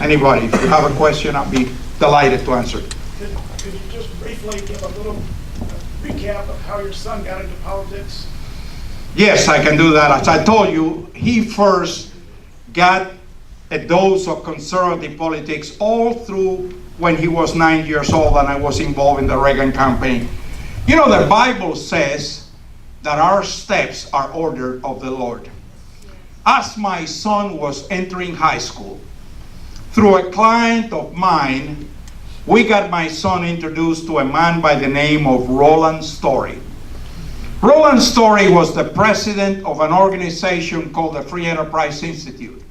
Anybody, if you have a question, I'll be delighted to answer. Could you just briefly give a little recap of how your son got into politics? Yes, I can do that. As I told you, he first got a dose of conservative politics all through when he was 9 years old and I was involved in the Reagan campaign. You know, the Bible says that our steps are ordered of the Lord. As my son was entering high school, through a client of mine, we got my son introduced to a man by the name of Roland Story. Roland Story was the president of an organization called the Free Enterprise Institute.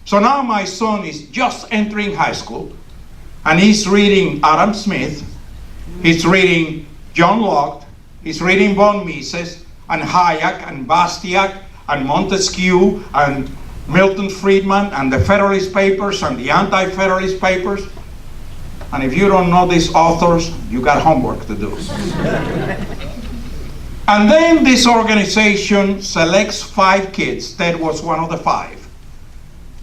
So now my son is just entering high school, and he's reading Adam Smith, he's reading John Locke, he's reading von Mises, and Hayek, and Bastiat, and Montesquieu, and Milton Friedman, and the Federalist Papers, and the Anti-Federalist Papers. And if you don't know these authors, you got homework to do. And then this organization selects 5 kids. Ted was one of the 5.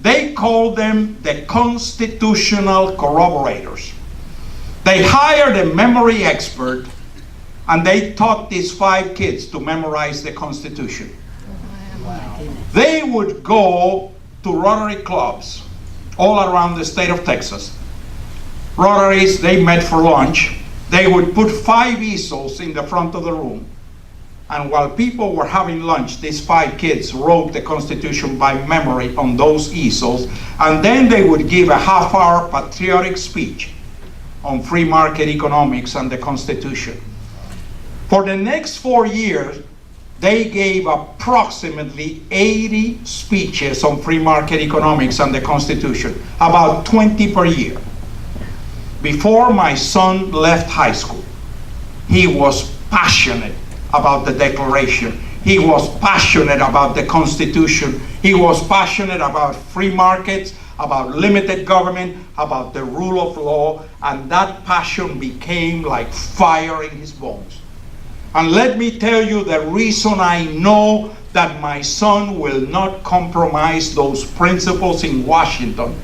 They call them the constitutional corroborators. They hired a memory expert, and they taught these 5 kids to memorize the Constitution. Wow. They would go to Rotary clubs all around the state of Texas. Rotaries, they met for lunch. They would put 5 easels in the front of the room. And while people were having lunch, these 5 kids wrote the Constitution by memory on those easels. And then they would give a half-hour patriotic speech on free market economics and the Constitution. For the next 4 years, they gave approximately 80 speeches on free market economics and the Constitution, about 20 per year. Before my son left high school, he was passionate about the Declaration. He was passionate about the Constitution. He was passionate about free markets, about limited government, about the rule of law, and that passion became like fire in his bones. And let me tell you the reason I know that my son will not compromise those principles in Washington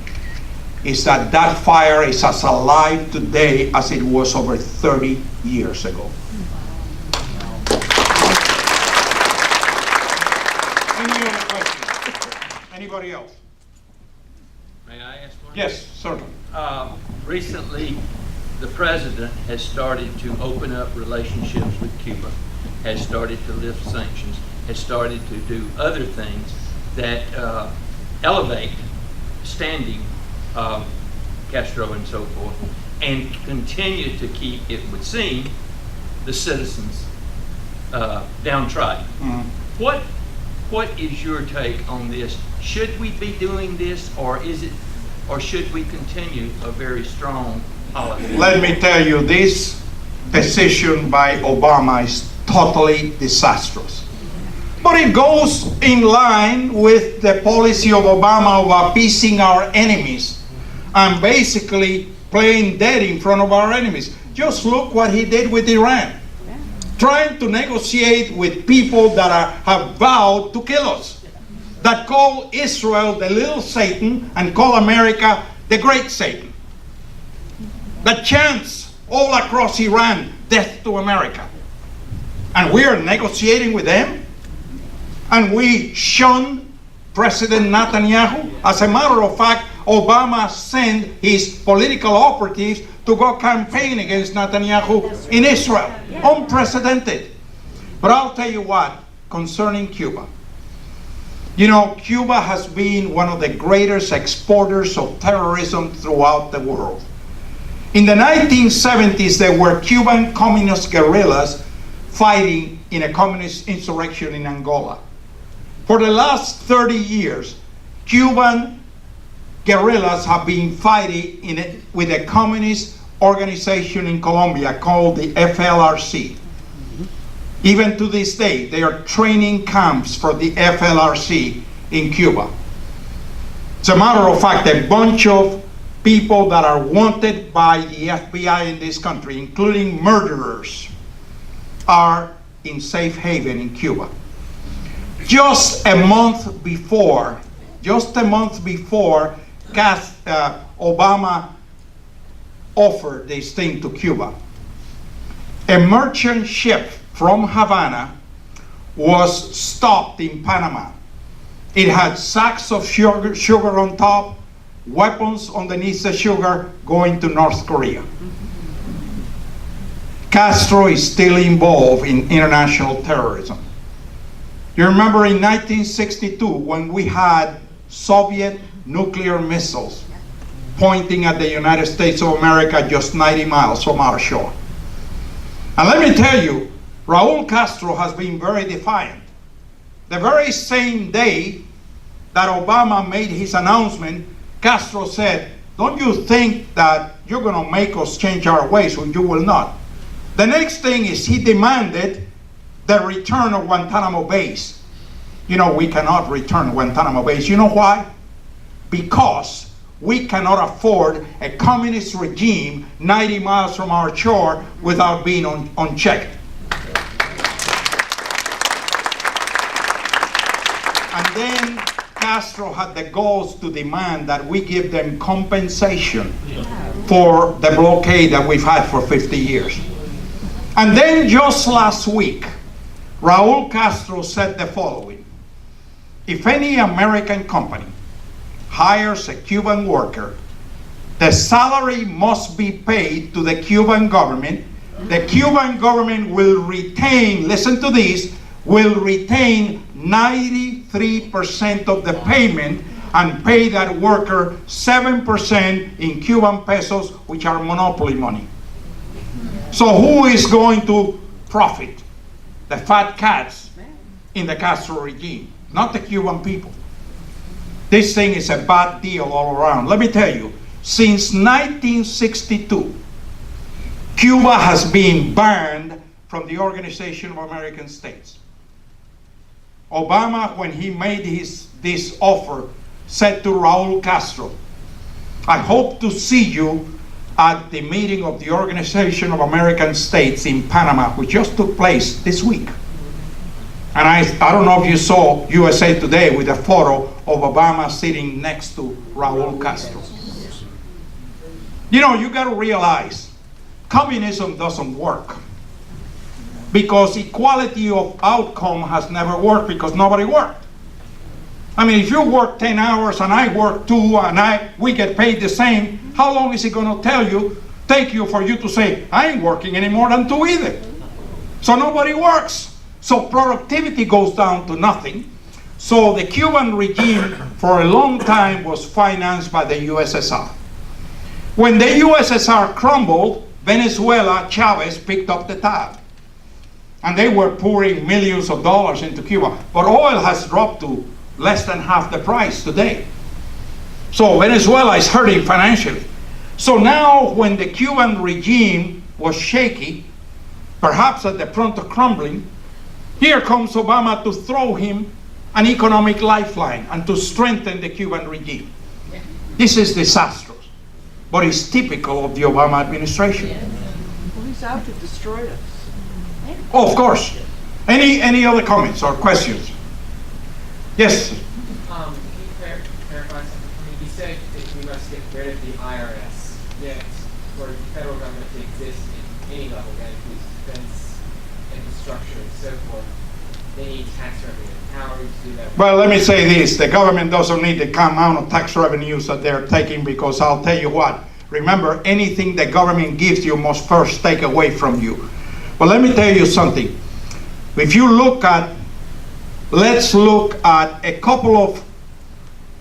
is that that fire is as alive today as it was over 30 years ago. Any other questions? Anybody else? May I ask one? Yes, certainly. Recently, the president has started to open up relationships with Cuba, has started to lift sanctions, has started to do other things that elevate standing Castro and so forth, and continue to keep, it would seem, the citizens downtrodden. Mm-hmm. What is your take on this? Should we be doing this, or should we continue a very strong policy? Let me tell you, this decision by Obama is totally disastrous. But it goes in line with the policy of Obama of appeasing our enemies and basically playing dead in front of our enemies. Just look what he did with Iran. Trying to negotiate with people that have vowed to kill us, that call Israel the little Satan and call America the great Satan, that chants all across Iran, death to America. And we are negotiating with them? And we shun President Netanyahu? As a matter of fact, Obama sent his political operatives to go campaign against Netanyahu in Israel. Unprecedented. But I'll tell you what, concerning Cuba. You know, Cuba has been one of the greatest exporters of terrorism throughout the world. In the 1970s, there were Cuban communist guerrillas fighting in a communist insurrection in Angola. For the last 30 years, Cuban guerrillas have been fighting with a communist organization in Colombia called the FLRC. Even to this day, they are training camps for the FLRC in Cuba. As a matter of fact, a bunch of people that are wanted by the FBI in this country, including murderers, are in safe haven in Cuba. Just a month before, Obama offered this thing to Cuba. A merchant ship from Havana was stopped in Panama. It had sacks of sugar on top, weapons underneath the sugar going to North Korea. Castro is still involved in international terrorism. You remember in 1962 when we had Soviet nuclear missiles pointing at the United States of America just 90 miles from our shore. And let me tell you, Raul Castro has been very defiant. The very same day that Obama made his announcement, Castro said, "Don't you think that you're going to make us change our ways?" Well, you will not. The next thing is he demanded the return of Guantanamo base. You know, we cannot return Guantanamo base. You know why? Because we cannot afford a communist regime 90 miles from our shore without being unchecked. And then Castro had the goals to demand that we give them compensation for the blockade that we've had for 50 years. And then just last week, Raul Castro said the following: if any American company hires a Cuban worker, the salary must be paid to the Cuban government. The Cuban government will retain, listen to this, will retain 93% of the payment and pay that worker 7% in Cuban pesos, which are monopoly money. So who is going to profit? The fat cats in the Castro regime, not the Cuban people. This thing is a bad deal all around. Let me tell you, since 1962, Cuba has been banned from the Organization of American States. Obama, when he made this offer, said to Raul Castro, "I hope to see you at the meeting of the Organization of American States in Panama, which just took place this week." And I don't know if you saw USA Today with a photo of Obama sitting next to Raul Castro. You know, you got to realize, communism doesn't work. Because equality of outcome has never worked because nobody worked. I mean, if you work 10 hours and I work 2 and we get paid the same, how long is it going to take you for you to say, "I ain't working any more than 2 either"? So nobody works. So productivity goes down to nothing. So the Cuban regime for a long time was financed by the USSR. When the USSR crumbled, Venezuela, Chavez picked up the tab. And they were pouring millions of dollars into Cuba. But oil has dropped to less than half the price today. So Venezuela is hurting financially. So now when the Cuban regime was shaky, perhaps at the front of crumbling, here comes Obama to throw him an economic lifeline and to strengthen the Cuban regime. This is disastrous, but it's typical of the Obama administration. Well, he's out to destroy us. Oh, of course. Any other comments or questions? Yes. Can you clarify something for me? You said that we must get rid of the IRS, yet for the federal government to exist in any level, that includes defense, infrastructure, and so forth, they need tax revenue. How are we to do that? Well, let me say this. The government doesn't need the amount of tax revenues that they're taking, because I'll tell you what. Remember, anything the government gives you must first take away from you. But let me tell you something. If you let's look at a couple of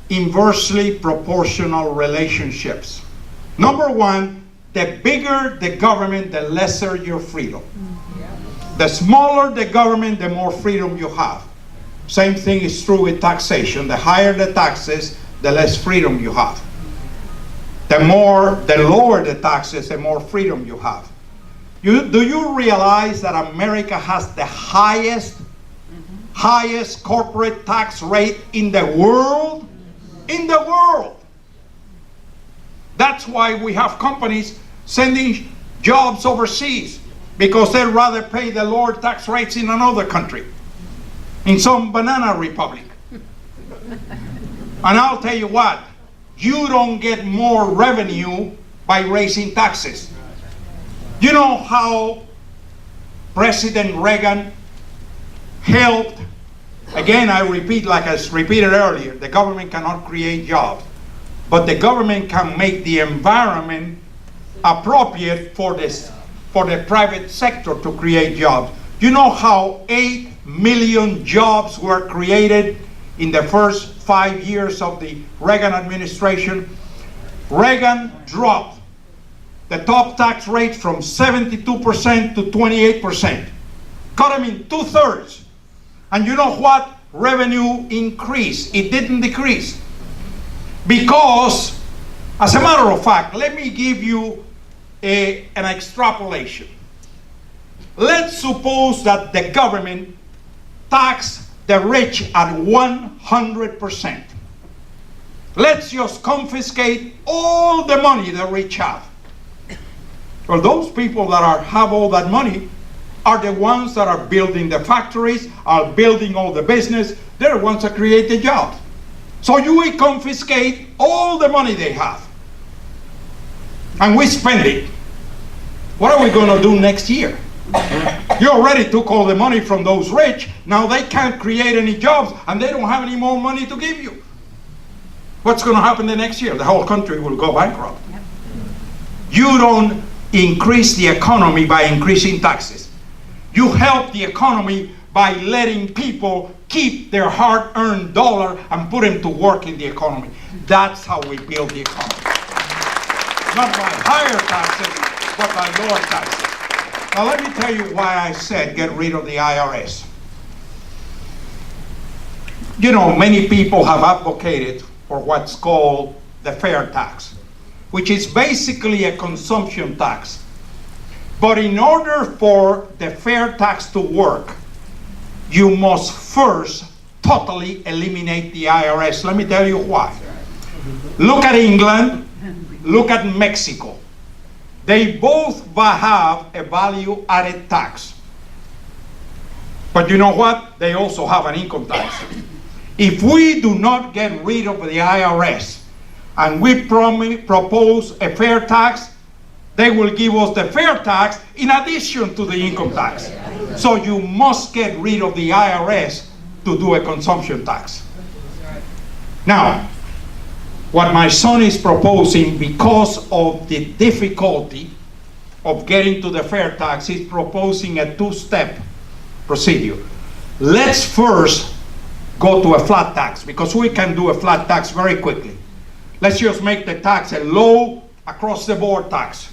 inversely proportional relationships. Number one, the bigger the government, the lesser your freedom. The smaller the government, the more freedom you have. Same thing is true with taxation. The higher the taxes, the less freedom you have. The lower the taxes, the more freedom you have. Do you realize that America has the highest corporate tax rate in the world? In the world. That's why we have companies sending jobs overseas, because they'd rather pay the lower tax rates in another country, in some banana republic. And I'll tell you what, You don't get more revenue by raising taxes. You know how President Reagan helped? Again, I repeat, like I repeated earlier, the government cannot create jobs, but the government can make the environment appropriate for the private sector to create jobs. You know how 8 million jobs were created in the first 5 years of the Reagan administration? Reagan dropped the top tax rate from 72% to 28%. Cut them in 2/3. And you know what? Revenue increased. It didn't decrease. Because, as a matter of fact, let me give you an extrapolation. Let's suppose that the government taxed the rich at 100%. Let's just confiscate all the money the rich have. Well, those people that have all that money are the ones that are building the factories, are building all the business. They're the ones that create the jobs. So you will confiscate all the money they have. And we spend it. What are we going to do next year? You already took all the money from those rich. Now they can't create any jobs and they don't have any more money to give you. What's going to happen the next year? The whole country will go bankrupt. You don't increase the economy by increasing taxes. You help the economy by letting people keep their hard-earned dollar and put them to work in the economy. That's how we build the economy. Not by higher taxes, but by lower taxes. Now let me tell you why I said get rid of the IRS. You know, many people have advocated for what's called the fair tax, which is basically a consumption tax. But in order for the fair tax to work, you must first totally eliminate the IRS. Let me tell you why. Look at England, look at Mexico. They both have a value-added tax. But you know what? They also have an income tax. If we do not get rid of the IRS and we propose a fair tax, they will give us the fair tax in addition to the income tax. So you must get rid of the IRS to do a consumption tax. Now, what my son is proposing, because of the difficulty of getting to the fair tax, he's proposing a two-step procedure. Let's first go to a flat tax, because we can do a flat tax very quickly. Let's just make the tax a low, across-the-board tax.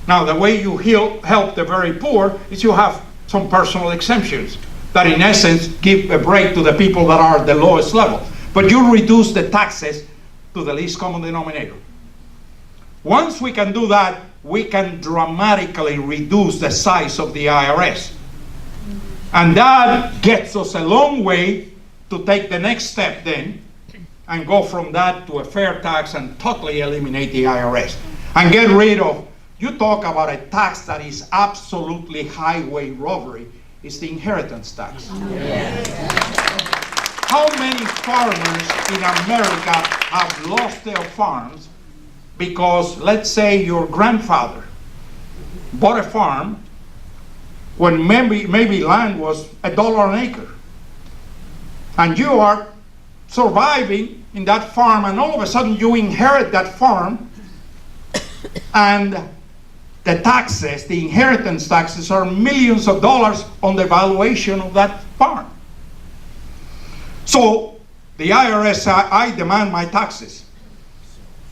Now, the way you help the very poor is you have some personal exemptions that, in essence, give a break to the people that are at the lowest level. But you reduce the taxes to the least common denominator. Once we can do that, we can dramatically reduce the size of the IRS. And that gets us a long way to take the next step then and go from that to a fair tax and totally eliminate the IRS. And get rid of, you talk about a tax that is absolutely highway robbery, is the inheritance tax. How many farmers in America have lost their farms because, let's say, your grandfather bought a farm when maybe land was $1 an acre, and you are surviving in that farm, and all of a sudden you inherit that farm, and the taxes, the inheritance taxes, are millions of dollars on the valuation of that farm. So the IRS, I demand my taxes.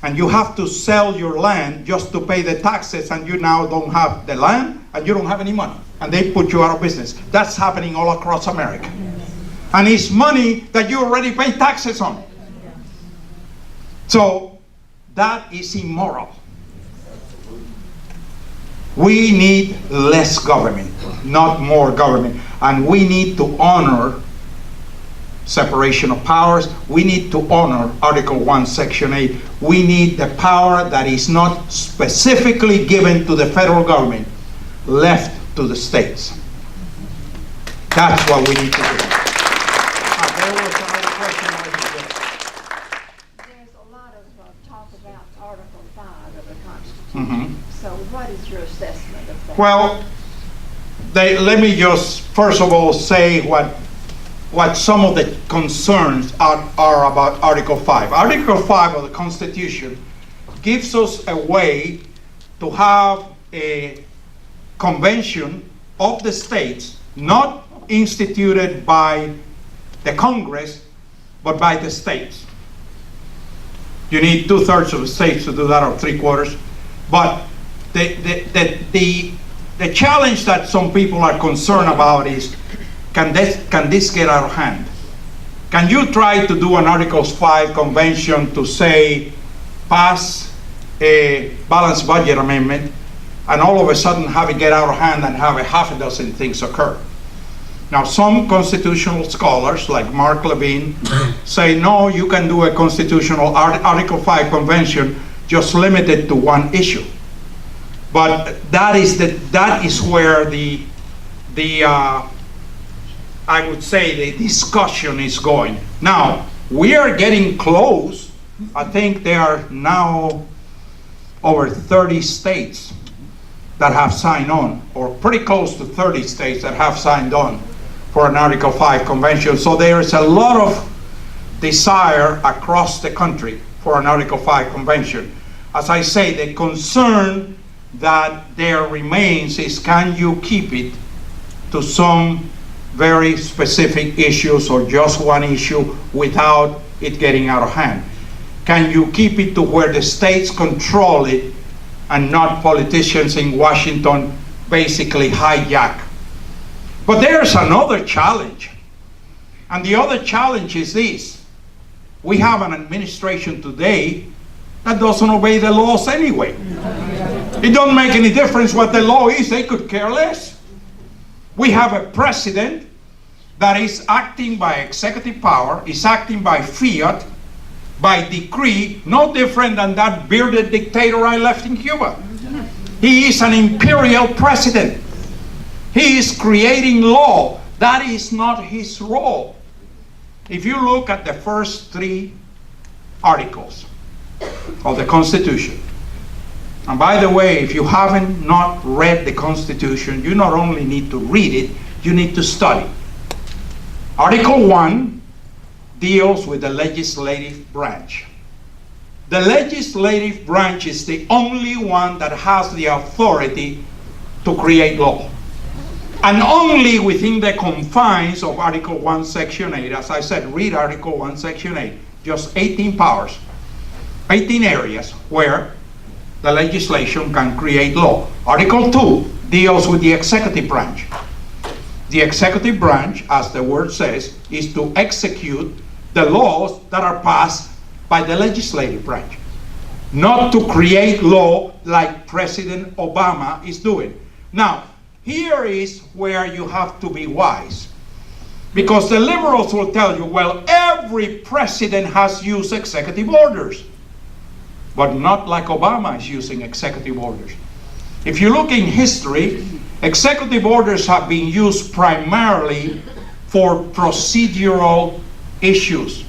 And you have to sell your land just to pay the taxes, and you now don't have the land and you don't have any money. And they put you out of business. That's happening all across America. And it's money that you already pay taxes on. So that is immoral. We need less government, not more government. And we need to honor separation of powers. We need to honor Article 1, Section 8. We need the power that is not specifically given to the federal government, left to the states. That's what we need to do. There was another question over here. There's a talk about Article 5 of the Constitution. So what is your assessment of that? Well, let me just first of all say what some of the concerns are about Article 5. Article 5 of the Constitution gives us a way to have a convention of the states, not instituted by the Congress, but by the states. You need 2/3 of the states to do that, or 3/4. But the challenge that some people are concerned about is, can this get out of hand? Can you try to do an Articles 5 convention to say, pass a balanced budget amendment, and all of a sudden have it get out of hand and have a half a dozen things occur? Now, some constitutional scholars, like Mark Levine, say, no, you can do a constitutional Article 5 convention just limited to one issue. But that is where the I would say the discussion is going. Now, we are getting close. I think there are now over 30 states that have signed on, or pretty close to 30 states that have signed on for an Article 5 convention. So there is a lot of desire across the country for an Article 5 convention. As I say, the concern that there remains is, can you keep it to some very specific issues or just one issue without it getting out of hand? Can you keep it to where the states control it and not politicians in Washington basically hijack? But there's another challenge. And the other challenge is this. We have an administration today that doesn't obey the laws anyway. It doesn't make any difference what the law is. They could care less. We have a president that is acting by executive power, is acting by fiat, by decree, no different than that bearded dictator I left in Cuba. He is an imperial president. He is creating law. That is not his role. If you look at the first 3 articles of the Constitution, and by the way, if you haven't not read the Constitution, you not only need to read it, you need to study. Article 1 deals with the legislative branch. The legislative branch is the only one that has the authority to create law. And only within the confines of Article 1, Section 8. As I said, read Article 1, Section 8. Just 18 powers, 18 areas where the legislation can create law. Article 2 deals with the executive branch. The executive branch, as the word says, is to execute the laws that are passed by the legislative branch, not to create law like President Obama is doing. Now, here is where you have to be wise, because the liberals will tell you, well, every president has used executive orders, but not like Obama is using executive orders. If you look in history, executive orders have been used primarily for procedural issues.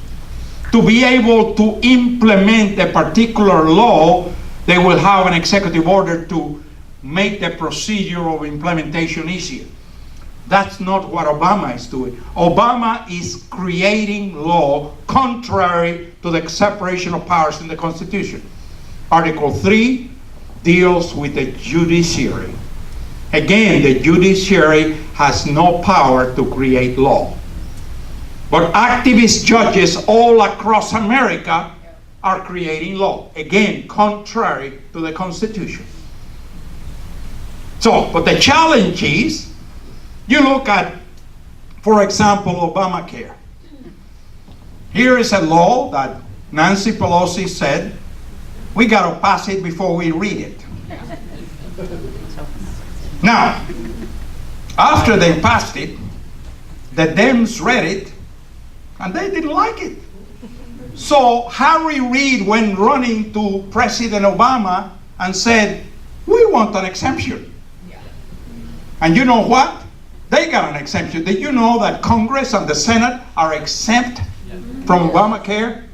To be able to implement a particular law, they will have an executive order to make the procedure of implementation easier. That's not what Obama is doing. Obama is creating law contrary to the separation of powers in the Constitution. Article 3 deals with the judiciary. Again, the judiciary has no power to create law. But activist judges all across America are creating law. Again, contrary to the Constitution. So, but the challenge is, you look at, for example, Obamacare. Here is a law that Nancy Pelosi said, we got to pass it before we read it. Now, after they passed it, the Dems read it, and they didn't like it. So Harry Reid went running to President Obama and said, we want an exemption. And you know what? They got an exemption. Did you know that Congress and the Senate are exempt from Obamacare?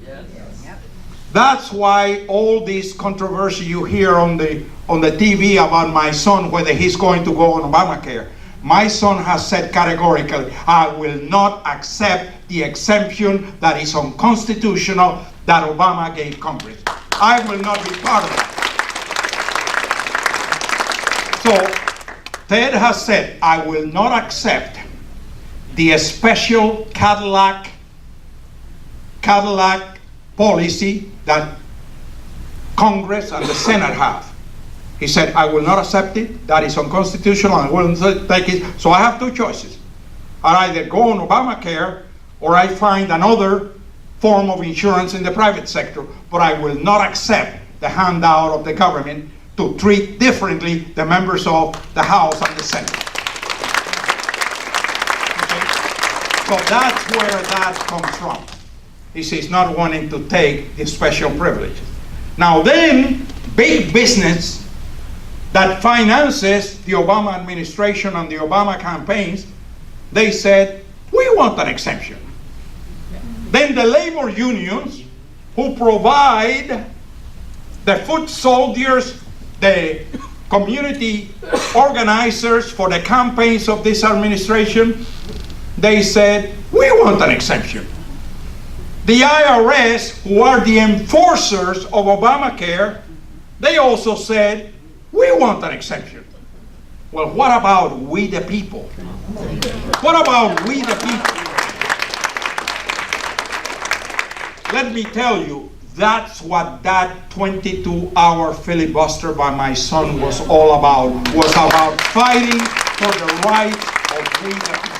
That's why all this controversy you hear on the TV about my son, whether he's going to go on Obamacare. My son has said categorically, I will not accept the exemption that is unconstitutional that Obama gave Congress. I will not be part of it. So Ted has said, I will not accept the special Cadillac policy that Congress and the Senate have. He said, I will not accept it. That is unconstitutional. I will not take it. So I have two choices. I either go on Obamacare or I find another form of insurance in the private sector, but I will not accept the handout of the government to treat differently the members of the House and the Senate. Okay? So that's where that comes from. He's not wanting to take the special privileges. Now then, big business that finances the Obama administration and the Obama campaigns, they said, we want an exemption. Then the labor unions who provide the foot soldiers, the community organizers for the campaigns of this administration, they said, we want an exemption. The IRS, who are the enforcers of Obamacare, they also said, we want an exemption. Well, what about we the people? What about we the people? Let me tell you, that's what that 22-hour filibuster by my son was all about. Was about fighting for the rights of we the people.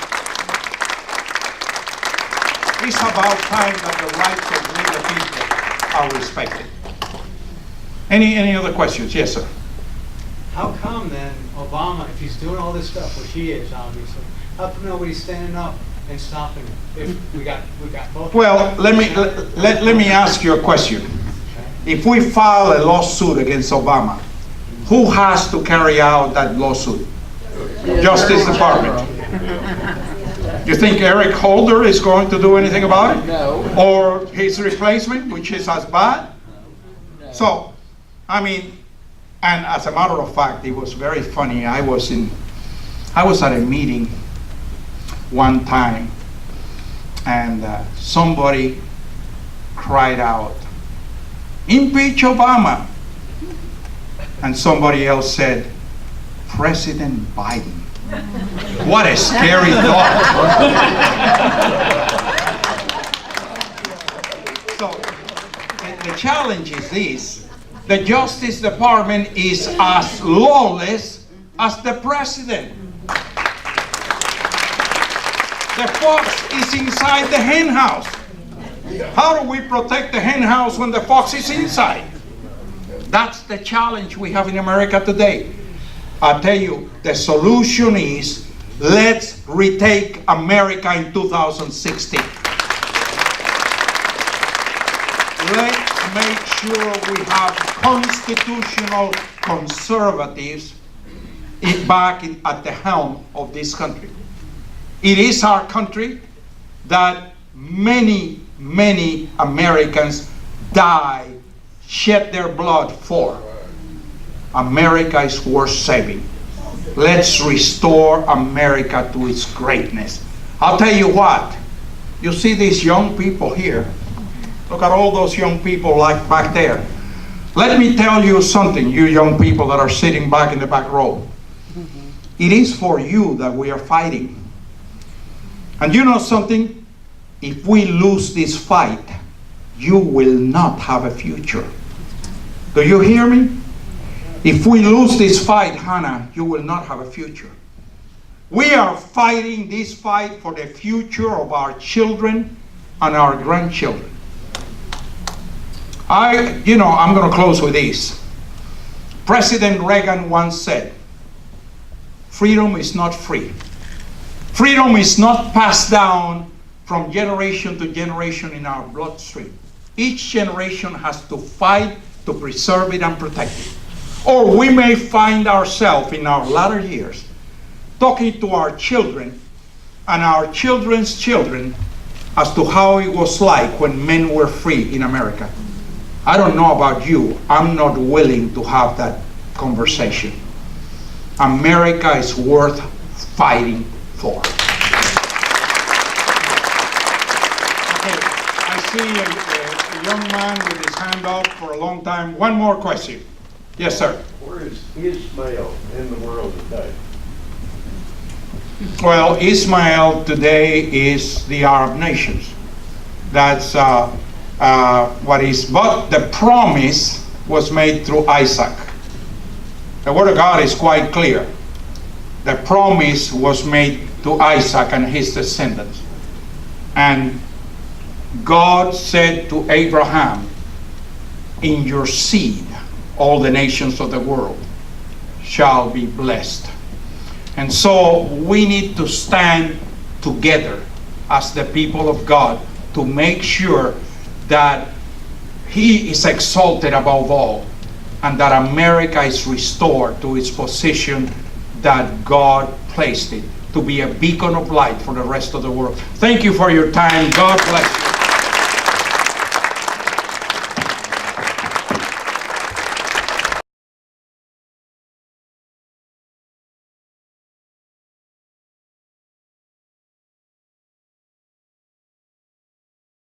It's about time that the rights of we the people are respected. Any other questions? Yes, sir. How come then Obama, if he's doing all this stuff, which he is obviously, how come nobody's standing up and stopping him? If we got both. Well, let me ask you a question. If we file a lawsuit against Obama, who has to carry out that lawsuit? Justice Department. You think Eric Holder is going to do anything about it? No. Or his replacement, which is as bad? No. So, I mean, and as a matter of fact, it was very funny. I was at a meeting one time, and somebody cried out, impeach Obama. And somebody else said, President Biden. What a scary thought. So, the challenge is this. The Justice Department is as lawless as the president. The fox is inside the hen house. How do we protect the hen house when the fox is inside? That's the challenge we have in America today. I tell you, the solution is, let's retake America in 2016. Let's make sure we have constitutional conservatives back at the helm of this country. It is our country that many, many Americans die, shed their blood for. America is worth saving. Let's restore America to its greatness. I'll tell you what, you see these young people here. Look at all those young people like back there. Let me tell you something, you young people that are sitting back in the back row. It is for you that we are fighting. And you know something? If we lose this fight, you will not have a future. Do you hear me? If we lose this fight, Hannah, you will not have a future. We are fighting this fight for the future of our children and our grandchildren. I'm going to close with this. President Reagan once said, freedom is not free. Freedom is not passed down from generation to generation in our bloodstream. Each generation has to fight to preserve it and protect it. Or we may find ourselves in our latter years talking to our children and our children's children as to how it was like when men were free in America. I don't know about you, I'm not willing to have that conversation. America is worth fighting for. Okay, I see a young man with his hand up for a long time. One more question. Yes, sir. Where is Ismail in the world today? Well, Ismail today is the Arab nations. That's what is, but the promise was made through Isaac. The word of God is quite clear. The promise was made to Isaac and his descendants. And God said to Abraham, in your seed, all the nations of the world shall be blessed. And so we need to stand together as the people of God to make sure that He is exalted above all and that America is restored to its position that God placed it, to be a beacon of light for the rest of the world. Thank you for your time. God bless you.